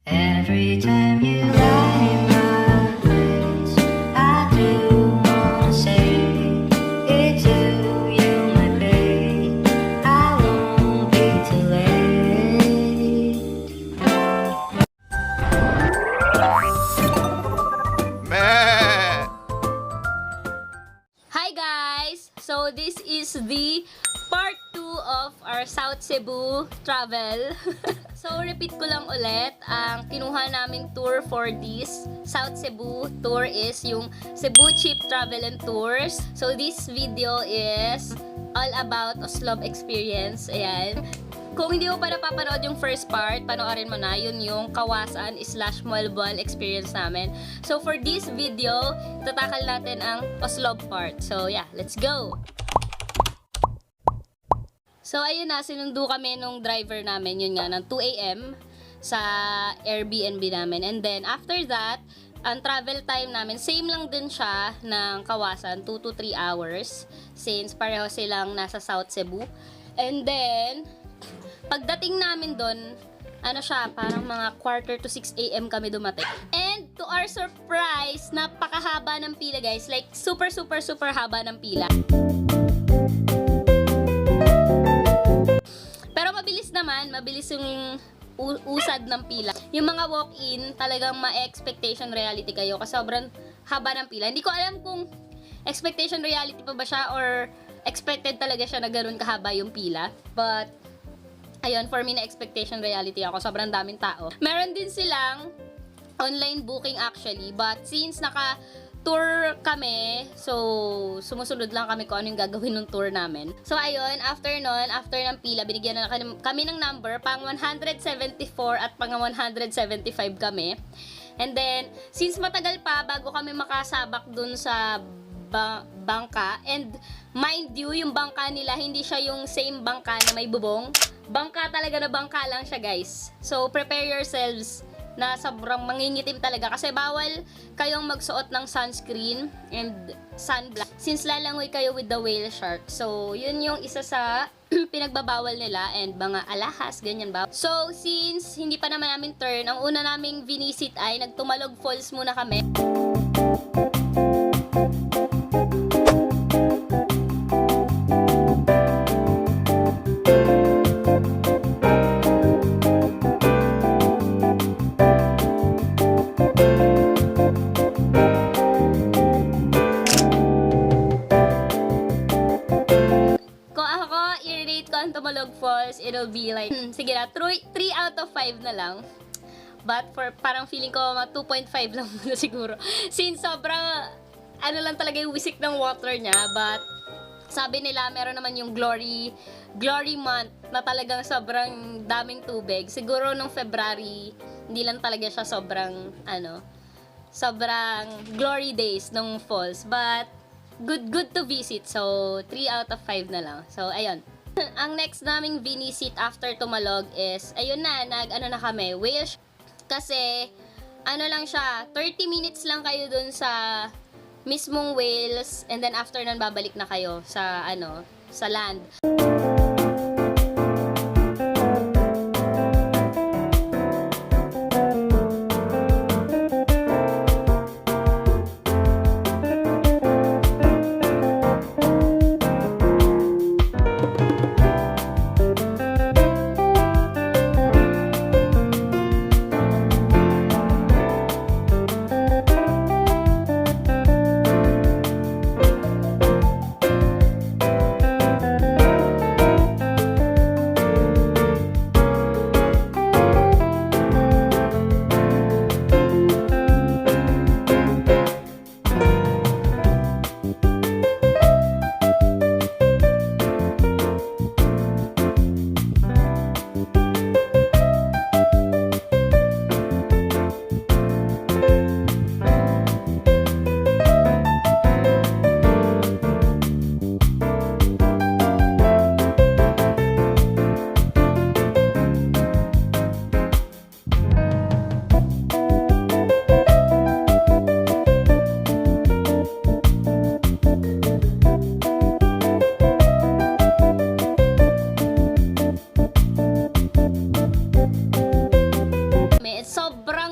Every time you lie in my face, I do wanna say it's you, my babe. I won't be too late. Man. Hi guys! So this is the part 2 of our South Cebu travel. So repeat ko lang ulit, ang kinuha naming tour for this South Cebu tour is yung Cebu Cheap Travel and Tours. So this video is all about Oslob experience. Ayan. Kung hindi mo pa napapanood yung first part, panoorin mo na. Yun yung Kawasan / Malboan experience namin. So for this video, tatakal natin ang Oslob part. So yeah, let's go! So ayun na, sinundo kami nung driver namin, yun nga, ng 2 AM sa Airbnb namin. And then after that, ang travel time namin, same lang din siya ng Kawasan, 2 to 3 hours. Since pareho silang nasa South Cebu. And then, pagdating namin doon, ano siya, parang mga 5:45 AM kami dumating. And to our surprise, napakahaba ng pila guys. Like, super haba ng pila. Pero mabilis naman, mabilis yung usad ng pila. Yung mga walk-in, talagang ma-expectation reality kayo kasi sobrang haba ng pila. Hindi ko alam kung expectation reality pa ba siya or expected talaga siya na gano'n kahaba yung pila. But, ayun, for me na expectation reality ako. Sobrang daming tao. Meron din silang online booking actually. But since naka-tour kami, so sumusunod lang kami kung ano yung gagawin ng tour namin. So ayun, after nun, after ng pila, binigyan na kami ng number. Pang 174 at pang 175 kami. And then, since matagal pa bago kami makasabak dun sa bangka, and mind you, yung bangka nila, hindi siya yung same bangka na may bubong. Bangka talaga na bangka lang siya guys. So prepare yourselves na sobrang mangingitim talaga kasi bawal kayong magsuot ng sunscreen and sunblock since lalangoy kayo with the whale shark. So yun yung isa sa pinagbabawal nila and mga alahas, ganyan ba. So since hindi pa naman namin turn, ang una naming vinisit ay nagtumalog falls muna kami. Tumalog Falls, it'll be like, sige na, 3 out of 5 na lang. But for, parang feeling ko, 2.5 lang muna siguro. Since sobrang, ano lang talaga yung wisik ng water niya. But, sabi nila, meron naman yung glory month na talagang sobrang daming tubig. Siguro nung February, hindi lang talaga siya sobrang glory days ng falls. But, good to visit. So, 3 out of 5 na lang. So, ayun. Ang next naming vinisit after Tumalog is, ayun na, na kami, whale shark. Kasi, ano lang siya, 30 minutes lang kayo dun sa mismong whales, and then after nun, babalik na kayo sa, sa land.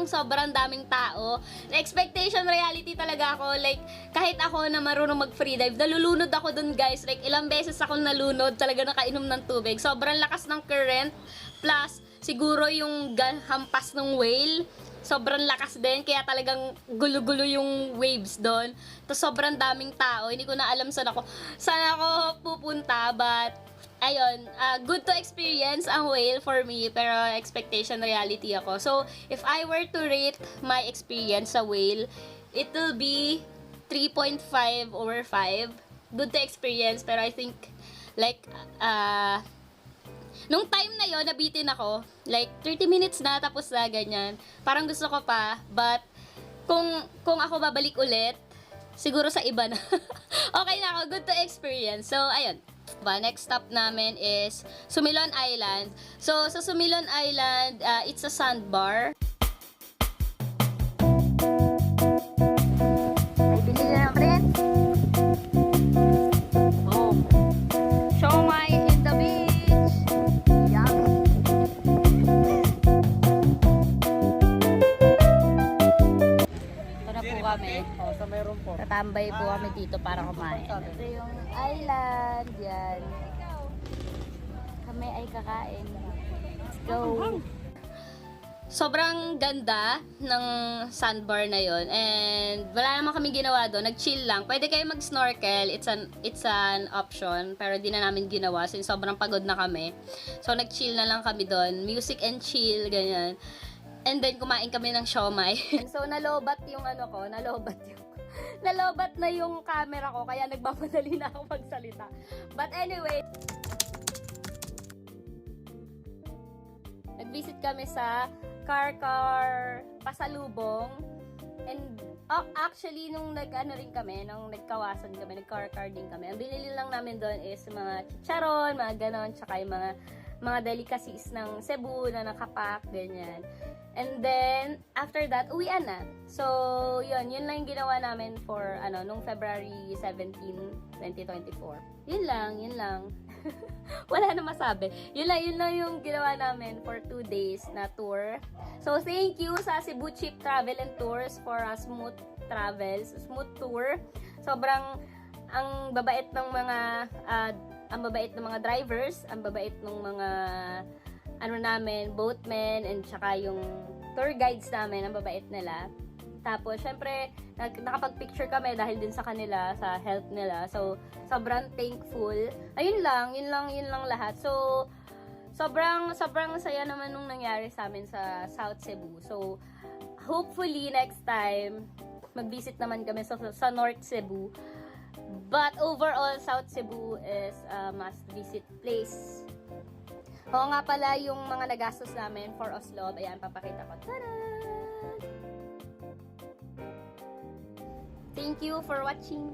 ng sobrang daming tao. Expectation reality talaga ako. Like, kahit ako na marunong mag-freedive, nalulunod ako dun, guys. Like, ilang beses ako nalunod, talaga nakainom ng tubig. Sobrang lakas ng current, plus, siguro yung hampas ng whale, sobrang lakas din, kaya talagang gulo-gulo yung waves doon. Tapos sobrang daming tao, hindi ko na alam saan ako pupunta, but ayun, good to experience ang whale for me, pero expectation reality ako. So, if I were to rate my experience sa whale, it will be 3.5 over 5. Good to experience, pero I think, like, nung time na yon nabitin ako. Like, 30 minutes na, tapos na, ganyan. Parang gusto ko pa, but, kung ako babalik ulit, siguro sa iba na. Okay na ako, good to experience. So, ayun. Next stop namin is Sumilon Island. So, sa Sumilon Island, it's a sandbar. Ay, bili na ng friend. Oh. Siomai in the beach. Yummy. Ito na po kami. Sa meron po. Tatambay po kami dito para kumain. Ito yung island. Yan. Kami ay kakain. Let's go. Sobrang ganda ng sandbar na yon, and wala naman kami ginawa doon, nag-chill lang. Pwede kayo mag-snorkel, it's an option, pero di na namin ginawa since sobrang pagod na kami. So nag-chill na lang kami doon, music and chill, ganyan. And then kumain kami ng siomai. So nalobat yung nalobat na yung camera ko, kaya nagmamadali na ako magsalita. But anyway, nag-visit kami sa Karkar Pasalubong. And actually, nung nag-ano rin kami, nung nagkawasan kami, nag-Karkar din kami. Ang binili lang namin doon is mga chicharon, mga ganon, tsaka yung mga delicacies ng Cebu na nakapack, ganyan. And then, after that, uwian na. So, yun lang yung ginawa namin for, nung February 17, 2024. Yun lang. Wala na masabi. Yun lang yung ginawa namin for 2 days na tour. So, thank you sa Cebu Cheap Travel and Tours for a smooth tour. Sobrang, ang babait ng mga drivers, ang babait ng mga boatmen, and tsaka yung tour guides namin, ang babait nila. Tapos, syempre, nakapag-picture kami dahil din sa kanila, sa help nila. So, sobrang thankful. Ayun lang lahat. So, sobrang saya naman nung nangyari sa amin sa South Cebu. So, hopefully, next time, mag-visit naman kami sa North Cebu. But, overall, South Cebu is a must-visit place. Oo nga pala, yung mga nagastos namin for Oslo, ayan, papakita ko. Tada! Thank you for watching.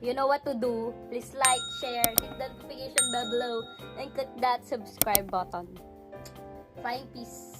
You know what to do. Please like, share, hit the notification bell below, and click that subscribe button. Flying peace.